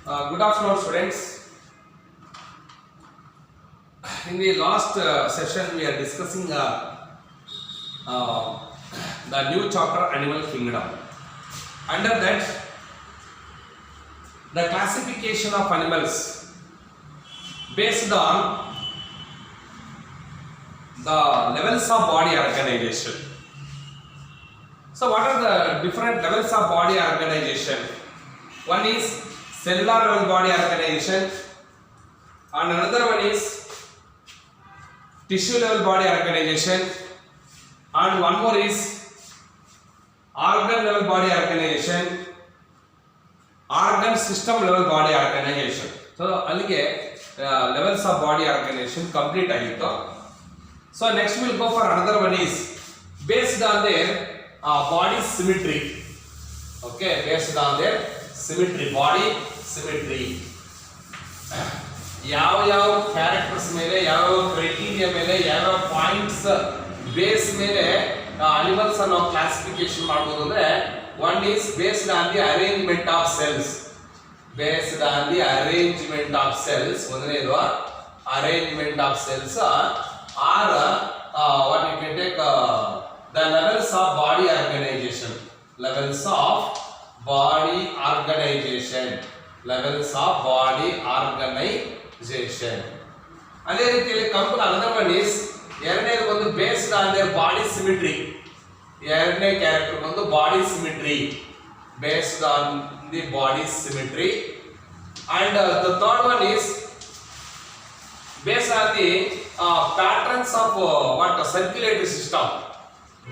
Good afternoon, students. In the last session, we are discussing the new chapter Animal Kingdom. Under that, the classification of animals based on the levels of body organization. So, what are the different levels of body organization? One is cellular level body organization, and another one is tissue level body organization, and one more is organ level body organization, organ system level body organization. So ಅಲ್ಲಿಗೆ levels of body organization complete ಆಗಿತ್ತು. So next we will go for another one is based on their body symmetry. Okay, based on their symmetry, body symmetry. ಯಾವ characters ಮೇಲೆ ಯಾವ criteria ಮೇಲೆ ಯಾವ points base ಮೇಲೆ animals ಅನ್ನು classification ಮಾಡಬಹುದು ಅಂದ್ರೆ one is based on the arrangement of cells. Based on the arrangement of cells ಒಂದನೇದು arrangement of cells are what you can take the levels of body organisation. Levels of body organisation. Levels of body organisation. ಅದೇ ರೀತಿಯಲ್ಲಿ ಕಂಪನಿ another one is ಎರಡನೇದು ಬಂದು based on their body symmetry. ಎರಡನೇ character ಬಂದು body symmetry, based on the body symmetry. And the third one is based on the patterns of what circulatory system.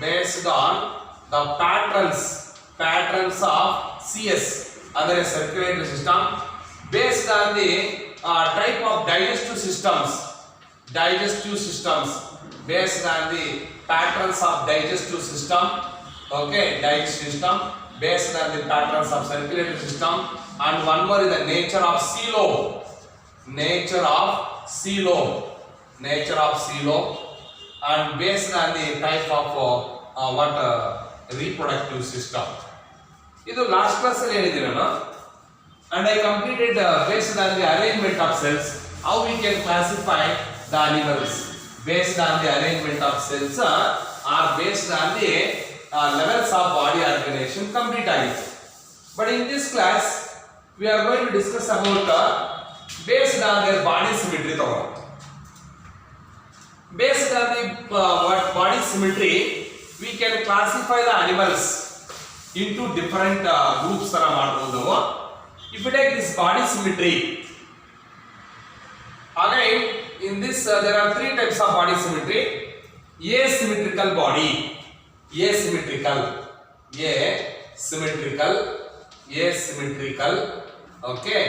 Based on the patterns of CS, other circulatory system. Based on the type of digestive systems. Based on the patterns of digestive system. Okay, digestive system based on the patterns of circulatory system. And one more is the nature of coelom. And based on the type of reproductive system. ಇದು last class ಅಲ್ಲಿ ಹೇಳಿದ್ದೀನಿ ನಾನು. And I completed based on the arrangement of cells how we can classify the animals. Based on the arrangement of cells are based on the levels of body organisation complete ಆಗಿತ್ತು. But in this class we are going to discuss about based on their body symmetry. ತಗೊಂಡು based on the body symmetry we can classify the animals into different groups ತರ ಮಾಡಬಹುದು ನಾವು. If you take this body symmetry, again in this there are three types of body symmetry. Asymmetrical body, asymmetrical, okay,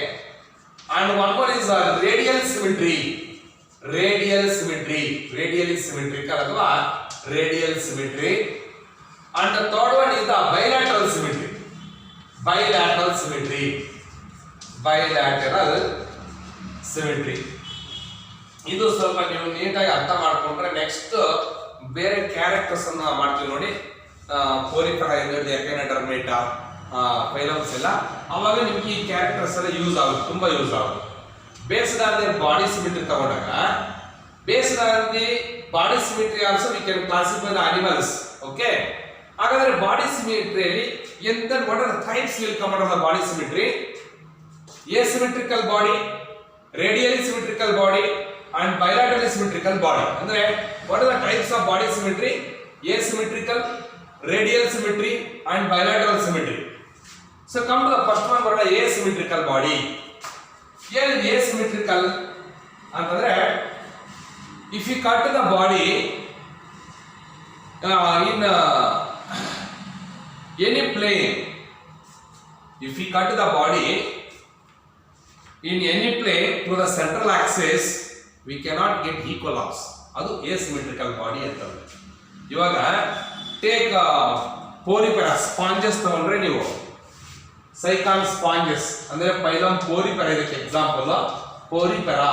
and one more is radial symmetry, radially symmetrical ಅಥವಾ radial symmetry. And the third one is the bilateral symmetry. ಇದು ಸ್ವಲ್ಪ ನೀವು ನೀಟಾಗಿ ಅರ್ಥ ಮಾಡ್ಕೊಂಡ್ರೆ next ಬೇರೆ characters ಅನ್ನ ಮಾಡ್ತೀವಿ ನೋಡಿ. ಕೋರಿಫೆರಾ ಎಕೈನೋಡರ್ಮೇಟಾ ಫೈಲಮ್ಸ್ ಎಲ್ಲ ಅವಾಗ ನಿಮ್ಗೆ ಈ ಕ್ಯಾರೆಕ್ಟರ್ಸ್ ಎಲ್ಲ ಯೂಸ್ ಆಗುತ್ತೆ, ತುಂಬಾ ಯೂಸ್ ಆಗುತ್ತೆ. Based on their body symmetry ತಗೊಂಡಾಗ based on the body symmetry also we can classify the animals. Okay, ಹಾಗಾದ್ರೆ ಬಾಡಿ ಸಿಮಿಟ್ರಿಯಲ್ಲಿ what are the types will come out of the body symmetry? Asymmetrical body, radially symmetrical body, and bilaterally symmetrical body. ಅಂದ್ರೆ what are the types of body symmetry? Asymmetrical, radial symmetry, and bilateral symmetry. So come to the first one, what are asymmetrical body? ಏನು asymmetrical ಅಂತಂದ್ರೆ if you cut the body in any plane, if we cut the body in any plane to the central axis, we cannot get equal loss. ಅದು asymmetrical body ಅಂತಂದ್ರೆ. ಇವಾಗ take porifera sponges ತಗೊಂಡ್ರೆ ನೀವು Sycon sponges ಅಂದ್ರೆ ಪೈಲಮ್ porifera ಇದಕ್ಕೆ example porifera.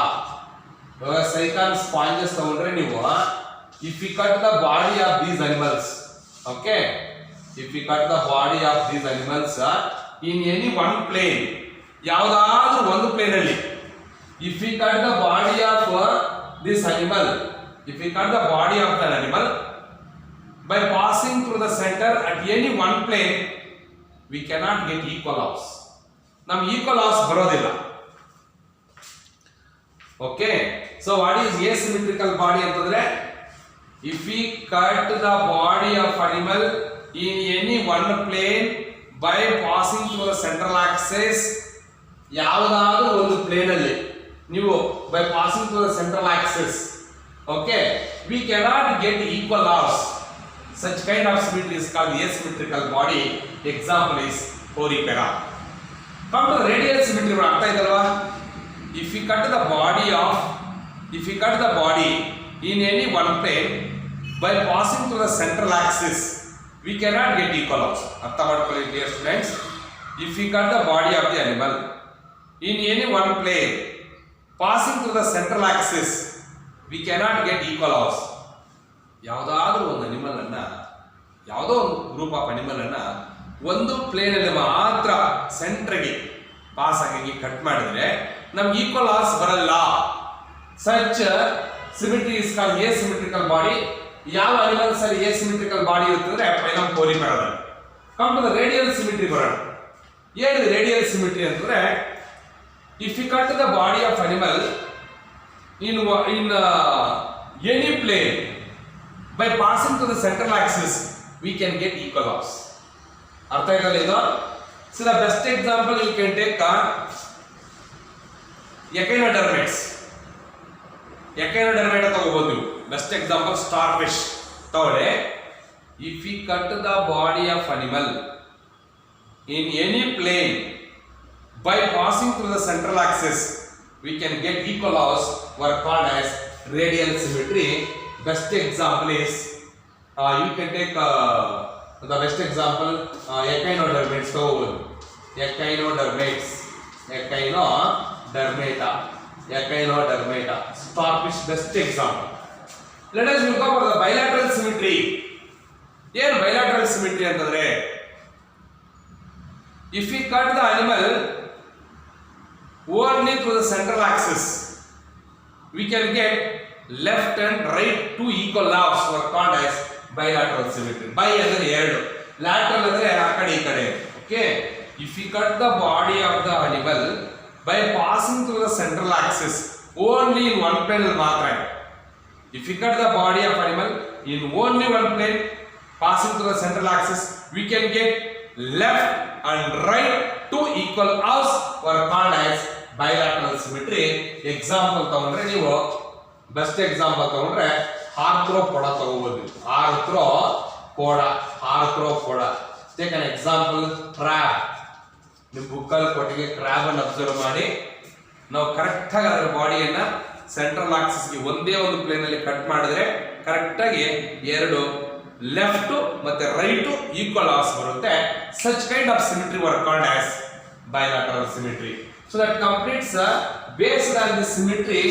ಇವಾಗ Sycon sponges ತಗೊಂಡ್ರೆ ನೀವು if we cut the body of these animals, okay, if we cut the body of these animals in any one plane, ಯಾವುದಾದ್ರೂ ಒಂದು plane ಅಲ್ಲಿ if we cut the body of this animal, if we cut the body of the animal by passing through the centre at any one plane we cannot get equal halves. ನಮ್ಗೆ equal halves ಬರೋದಿಲ್ಲ. Okay, so what is asymmetrical body ಅಂತಂದ್ರೆ if we cut the body of animal in any one plane by passing through the central axis, ಯಾವುದಾದ್ರೂ ಒಂದು plane ಅಲ್ಲಿ ನೀವು by passing through the central Axis, okay, V cannot get equal halves. Such kind of symmetry is called asymmetrical body. Example is porifera. Come to radial symmetry. ಅರ್ಥ ಇದಲ್ವಾ? If we cut the body in any one plane by passing through the central axis, we cannot get equal halves. ಅರ್ಥ ಮಾಡ್ಕೊಳ್ಳಿ dear students. If we cut the body of the animal in any one plane passing through the central axis, we cannot get equal halves. ಯಾವುದಾದ್ರೂ ಒಂದು animal ಅನ್ನ, ಯಾವುದೋ ಒಂದು group of animal ಅನ್ನ ಒಂದು plane ಅಲ್ಲಿ ಮಾತ್ರ ಸೆಂಟ್ರಿಗೆ ಪಾಸ್ ಆಗಿ ಕಟ್ ಮಾಡಿದ್ರೆ ನಮ್ಗೆ ಈಕ್ವಲ್ ಹಾಫ್ಸ್ ಬರಲ್ಲ. Such symmetry is called asymmetrical body. ಯಾವ ಅನಿಮಲ್ಸ್ ಅಲ್ಲಿ ಎಸಿಮೆಟ್ರಿಕಲ್ ಬಾಡಿ ಇರ್ತದೆ? Phylum Porifera. Come to the radial symmetry ಬರೋಣ. ಏನು ರೇಡಿಯಲ್ ಸಿಮಿಟ್ರಿ ಅಂತಂದ್ರೆ if you cut the body of animal in any plane by passing to the central axis we can get equal halves. ಅರ್ಥ ಆಯ್ತಲ್ಲ ಇದು? So the best example you can take echinodermates. echinodermate ತಗೋಬಹುದು ನೀವು. Best example star fish ತಗೊಳ್ಳಿ. if we cut the body of animal in any plane by passing through the central axis we can get equal halves, were called as radial symmetry. Best example is you can take the best example echinodermates. Echinodermata, starfish best example. Let us look up the bilateral symmetry. ಏನು bilateral symmetry ಅಂತಂದ್ರೆ if we cut the animal only through the central axis we can get left and right two equal halves, were called as bilateral symmetry. Bi ಅಂದ್ರೆ ಎರಡು, lateral ಅಂದ್ರೆ ಆ ಕಡೆ ಈ ಕಡೆ. Okay, if we cut the body of the animal by passing through the central axis only in one plane ಮಾತ್ರ. if we cut the body of animal in only one plane passing through the central axis we can get left and right two equal halves, were called as bilateral symmetry. Example ತಗೊಂಡ್ರೆ ನೀವು best example ತಗೊಂಡ್ರೆ Arthropoda ತಗೋಬಹುದು. Arthropoda take an example crab. ನಿಮ್ಮ ಬುಕ್ಕಲ್ಲಿ ಕೊಟ್ಟಿಗೆ crab ಅನ್ನು observe ಮಾಡಿ. ನಾವು ಕರೆಕ್ಟ್ ಆಗಿ ಅದರ ಬಾಡಿಯನ್ನ ಸೆಂಟ್ರಲ್ ಆಕ್ಸಿಸ್ಗೆ ಒಂದೇ ಒಂದು ಪ್ಲೇನ್ ಅಲ್ಲಿ ಕಟ್ ಮಾಡಿದ್ರೆ ಕರೆಕ್ಟ್ ಆಗಿ ಎರಡು ಲೆಫ್ಟ್ ಮತ್ತೆ ರೈಟ್ ಈಕ್ವಲ್ ಹಾಫ್ಸ್ ಬರುತ್ತೆ. Such kind of symmetry var called as bilateral symmetry. So that completes based on the symmetry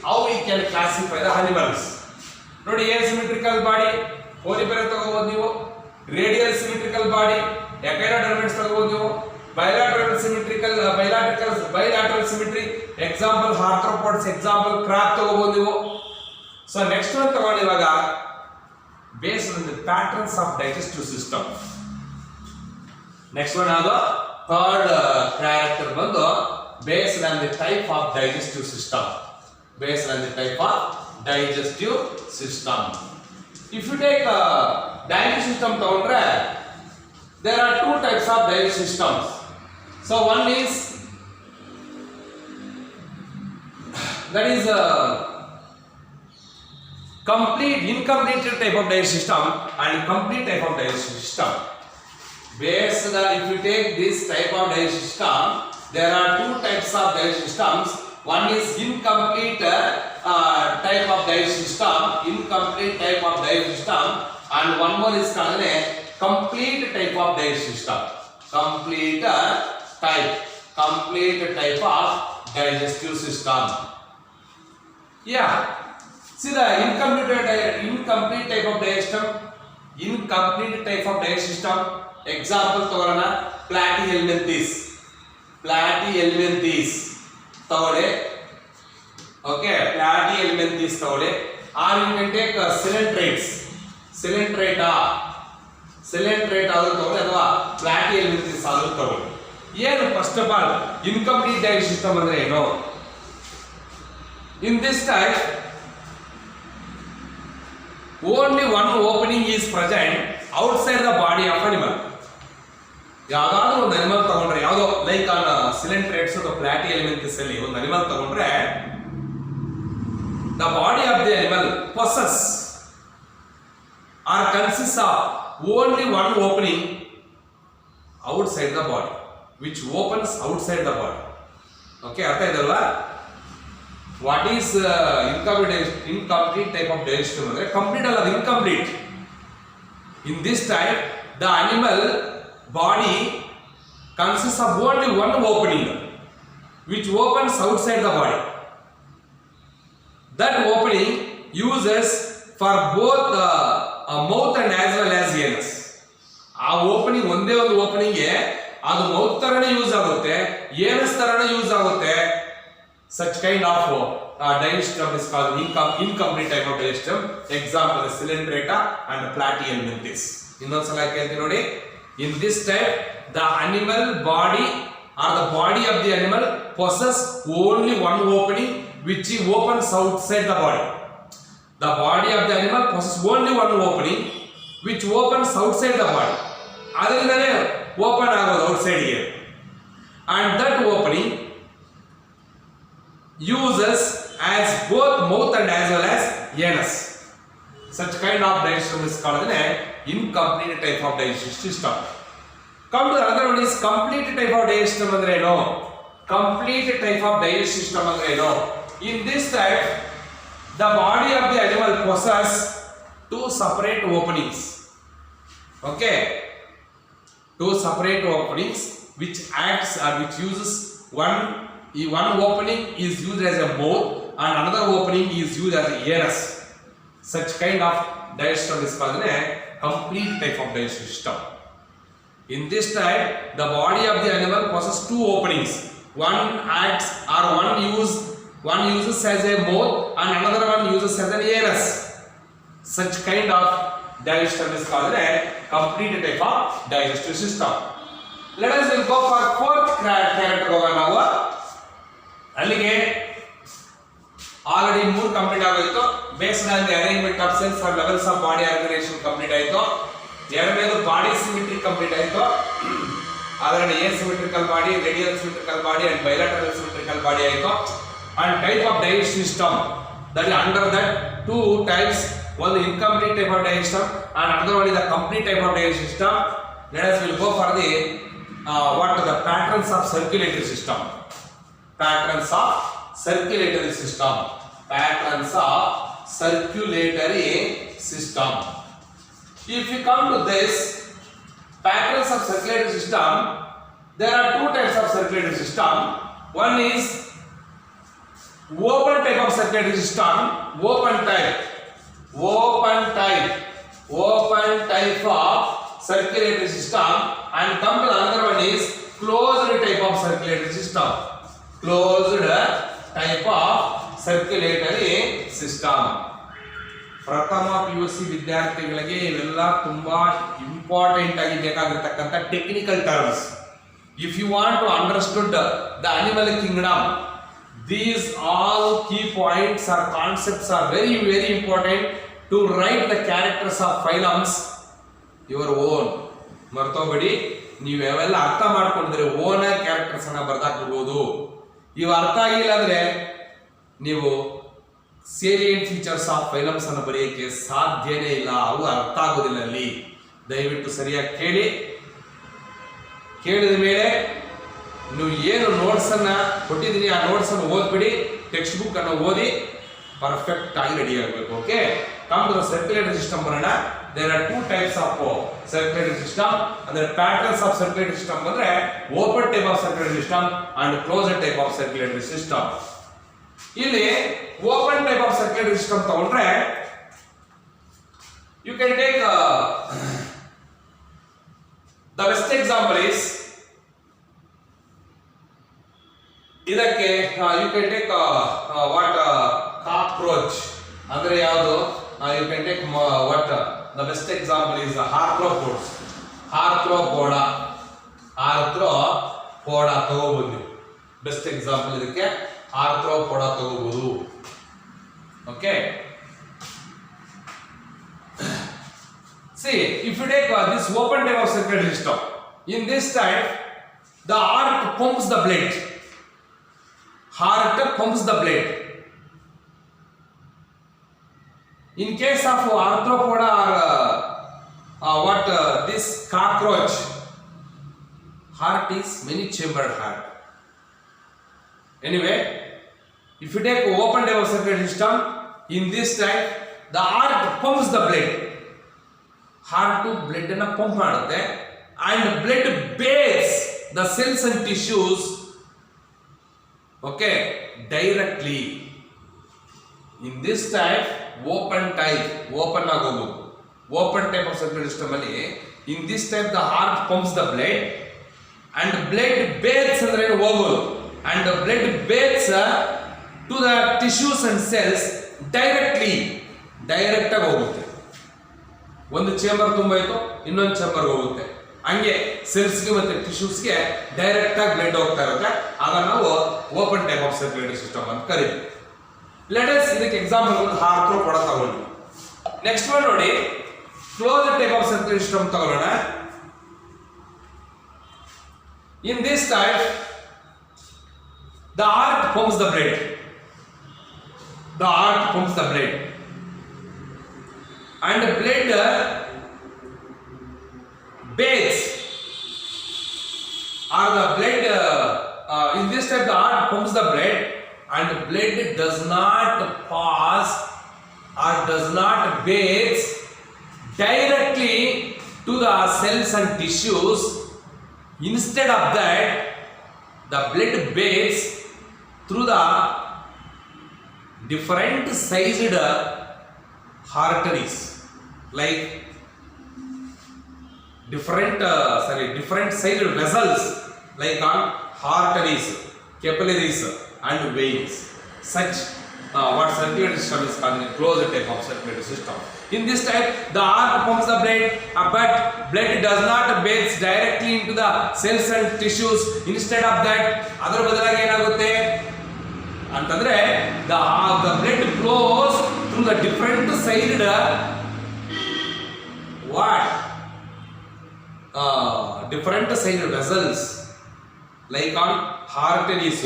how we can classify the animals. ನೋಡಿ asymmetrical body porifera ತಗೋಬಹುದು ನೀವು, radial symmetrical body echinodermates ತಗೋಬಹುದು ನೀವು, bilateral symmetry example arthropods, example crab ತಗೋಬಹುದು ನೀವು. So next one ತಗೊಂಡು ಇವಾಗ based on the patterns of digestive system. Next one ಆದ third character ಬಂದು based on the type of digestive system. Based on the type of digestive system. If you take digestive system ತಗೊಂಡ್ರೆ there are two types of digestive systems. So one is that is incomplete type of digestive system and complete type of digestive system. Based on, if you take this type of digestive system, there are two types of digestive systems. One is incomplete type of digestive system, and one more is called a complete type of digestive system. Complete type of digestive system. Yeah. See the incomplete type of digestive system. Example ತಗೋಣ platyhelminthes. ಪ್ಲಾಟಿಹೆಲ್ಮಿಂಥೀಸ್ ತಗೊಳ್ಳಿ. Okay, ಪ್ಲಾಟಿಹೆಲ್ಮಿಂಥೀಸ್ ತಗೊಳ್ಳಿ. Are you can take ಸಿಲೆಂಟ್ರೇಟ್ ಆದ್ರೂ ತಗೊಳ್ಳಿ ಅಥವಾ ಪ್ಲಾಟಿಹೆಲ್ಮಿಂಥೀಸ್ ಆದ್ರೂ ತಗೊಳ್ಳಿ. ಏನು first of all incomplete digestive system ಅಂದ್ರೆ ಏನು? ಇನ್ this type only one opening is present outside the body of animal. ಯಾವ್ದಾದ್ರು ಒಂದು ಅನಿಮಲ್ ತಗೊಂಡ್ರೆ, ಯಾವ್ದೋ ಲೈಕ್ ಆನ್ ಸಿಲೆಂಟ್ರೇಟ್ಸ್ ಅಥವಾ ಪ್ಲಾಟಿಹೆಲ್ಮಿಂಥೀಸ್ ಅಲ್ಲಿ ಒಂದು ಅನಿಮಲ್ ತಗೊಂಡ್ರೆ, the body of the animal possess or consists of only one opening outside the body, which opens outside the body. Okay, ಅರ್ಥ ಇದಲ್ವಾ? What is incomplete type of digestion? Complete or incomplete. In this type, the animal body consists of only one opening, which opens outside the body. That opening uses for both mouth and as well as anus. ಆ opening ಒಂದೇ ಒಂದು opening ಅದು mouth ತರನೇ use ಆಗುತ್ತೆ, anus ತರನೇ use ಆಗುತ್ತೆ. Such kind of digestion is called incomplete type of digestion. Example is Coelenterata and Platyhelminthes. ಇನ್ನೊಂದ್ಸಲ ಕೇಳ್ತೀನಿ ನೋಡಿ. In this type, the animal body or the body of the animal possess only one opening which opens outside the body. The body of the animal possess only one opening which opens outside the body. ಅದರಿಂದಲೇ open ಆಗೋದು outside ಗೆ. And that opening uses as both mouth and as well as anus. Such kind of digestion is called an incomplete type of digestive system. Come to another one is complete type of digestive system andre eno? Complete type of digestive system andre eno? In this type, the body of the animal possess two separate openings. Okay, two separate openings which acts or which uses one opening is used as a mouth and another opening is used as a anus. Such kind of digestion is called a complete type of digestive system. In this type, the body of the animal possesses two openings. One acts or one uses as a mouth and another one uses as an anus. Such kind of digestion is called a complete type of digestive system. Let us go for fourth character ಹೋಗೋಣ ನಾವು. ಅಲ್ಲಿಗೆ already 3 complete ಆಗೋಯ್ತು. Based on the arrangement of cells or levels of body organisation complete ಆಯ್ತು. ಎರಡನೇದು body symmetry complete ಆಯ್ತು. ಅದರಲ್ಲಿ asymmetrical body, radial symmetrical body and bilateral symmetrical body ಆಯ್ತು. And type of digestive system, that under that 2 types, one incomplete type of digestion and another one is the complete type of digestive system. Let us will go for the what are the patterns of circulatory system. Patterns of circulatory system. Patterns of circulatory system. If you come to this patterns of circulatory system, there are 2 types of circulatory system. One is open type of circulatory system, open type of circulatory system, and come to another one is closed type of circulatory system. Closed type of circulatory system. ಪ್ರಥಮ PUC ವಿದ್ಯಾರ್ಥಿಗಳಿಗೆ ಇವೆಲ್ಲ ತುಂಬಾ important ಆಗಿ ಬೇಕಾಗಿರತಕ್ಕಂತ technical terms. If you want to understood the animal kingdom, these all key points or concepts are very very important to write the characters of phylums your own. ಮರ್ತೋಗಬೇಡಿ, ನೀವು ಯಾವೆಲ್ಲ ಅರ್ಥ ಮಾಡ್ಕೊಂಡಿದ್ರೆ ಓನ್ ಕ್ಯಾರೆಕ್ಟರ್ಸ್ ಅನ್ನ ಬರ್ದಾಕ್ಬಿಡ್ಬೋದು. ಇವು ಅರ್ಥ ಆಗಿಲ್ಲ ಅಂದ್ರೆ ನೀವು ಸೇಲಿಯಂಟ್ ಫೀಚರ್ಸ್ ಆಫ್ ಫೈಲಮ್ಸ್ ಅನ್ನು ಬರೆಯಕ್ಕೆ ಸಾಧ್ಯನೇ ಇಲ್ಲ, ಅವು ಅರ್ಥ ಆಗೋದಿಲ್ಲ. ಅಲ್ಲಿ ದಯವಿಟ್ಟು ಸರಿಯಾಗಿ ಕೇಳಿದ ಮೇಲೆ ನೀವು ಏನು ನೋಟ್ಸ್ ಅನ್ನ ಕೊಟ್ಟಿದ್ದೀನಿ ಆ ನೋಟ್ಸ್ ಅನ್ನು ಓದ್ಬಿಡಿ, ಟೆಕ್ಸ್ಟ್ ಬುಕ್ ಅನ್ನು ಓದಿ ಪರ್ಫೆಕ್ಟ್ ಆಗಿ ರೆಡಿ ಆಗಬೇಕು. Okay, come to the circulatory system ಬರೋಣ. There are 2 types of circulatory system. ಅಂದ್ರೆ ಪ್ಯಾಟರ್ನ್ಸ್ ಆಫ್ ಸರ್ಕ್ಯುಲೇಟರಿ ಸಿಸ್ಟಮ್ ಅಂದ್ರೆ open type of circulatory system and closed type of circulatory system. ಇಲ್ಲಿ open type of circulatory system ತಗೊಂಡ್ರೆ you can take the best example is ಇದಕ್ಕೆ you can take what cockroach ಅಂದ್ರೆ ಯಾವುದು you can take what the best example is arthropods Arthropoda ತಗೋಬಹುದು ನೀವು best example ಇದಕ್ಕೆ Arthropoda ತಗೋಬಹುದು okay see if you take this open type of circulatory system in this type the heart pumps the blood in case of arthropoda or this cockroach heart is many chambered heart anyway if you take open type of circulatory system in this type the heart pumps the blood heart blood ಅನ್ನು pump ಮಾಡುತ್ತೆ and blood bathes the cells and tissues okay directly in this type open type open of circulatory system ಅಲ್ಲಿ in this type the heart pumps the blood and blood bathes ಅಂದ್ರೆ ಹೋಗೋದು and the blood bathes to the tissues and cells directly direct ಆಗಿ ಹೋಗುತ್ತೆ ಒಂದು chamber ತುಂಬಾಯಿತು ಇನ್ನೊಂದು chamber ಹೋಗುತ್ತೆ ಹಂಗೆ ಸೆಲ್ಸ್ಗೆ ಮತ್ತೆ ಟಿಶ್ಯೂಸ್ಗೆ ಡೈರೆಕ್ಟ್ ಆಗಿ ಬ್ಲಡ್ ಹೋಗ್ತಾ ಇರುತ್ತೆ ಆಗ ನಾವು open type of circulatory system ಅಂತ ಕರೀತೀವಿ ಲೆಟ್ ಅಸ್ ಇದಕ್ಕೆ ಎಕ್ಸಾಂಪಲ್ ಒಂದು ಆರ್ಥ್ರೋಪೋಡಾ ತಗೊಂಡ್ವಿ ನೆಕ್ಸ್ಟ್ ಒನ್ ನೋಡಿ close type of circulatory system ತಗೊಳ್ಳೋಣ in this type the heart pumps the blood and the blood bathes or the blood in this type the heart pumps the blood and the blood does not pass or does not bathe directly to the cells and tissues. Instead of that the blood bathes through the different sized arteries like different sized vessels like on arteries, capillaries and veins. Such what circulatory system is called a closed type of circulatory system. In this type the heart pumps the blood but blood does not bathe directly into the cells and tissues. Instead of that ಅದರ ಬದಲಾಗಿ ಏನಾಗುತ್ತೆ ಅಂತಂದ್ರೆ the blood flows through the different sided different sided vessels like on arteries,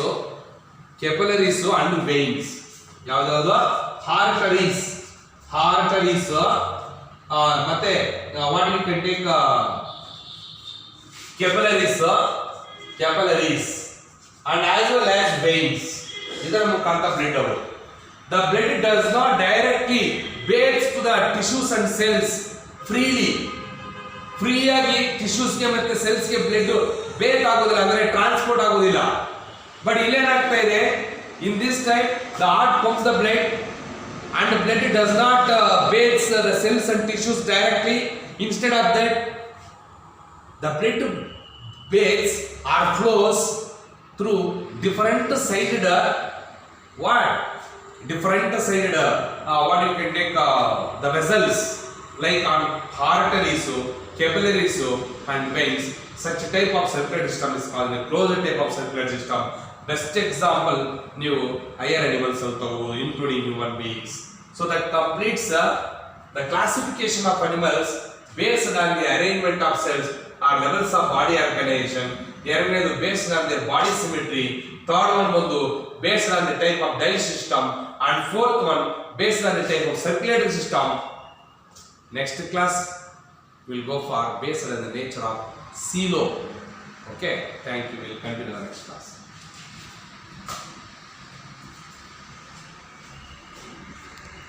capillaries and veins. ಯಾವ್ದಾವುದು arteries ಮತ್ತೆ what you can take capillaries and as well as veins. ಇದರ ಮುಖಾಂತರ blood ಹೋಗುತ್ತೆ. The blood does not directly bathe to the tissues and cells freely. ಫ್ರೀಯಾಗಿ ಟಿಶ್ಯೂಸ್ಗೆ ಮತ್ತೆ ಸೆಲ್ಸ್ಗೆ blood ಬೇತ್ ಆಗೋದಿಲ್ಲ ಅಂದ್ರೆ transport ಆಗೋದಿಲ್ಲ. But ಇಲ್ಲೇನಾಗ್ತಾ ಇದೆ in this type the heart pumps the blood and the blood does not bathe the cells and tissues directly. Instead of that the blood bathes or flows through different sided what you can take the vessels like on arteries, capillaries and veins. Such type of circulatory system is called a closed type of circulatory system. Best example new higher animals including human beings. So that completes the classification of animals based on the arrangement of cells or levels of body organization. ಎರಡನೇದು based on their body symmetry, third one ಬಂದು based on the type of digestive system and fourth one based on the type of circulatory system. Next class we'll go for based on the nature of coelom. Okay, thank you. We'll continue the next class.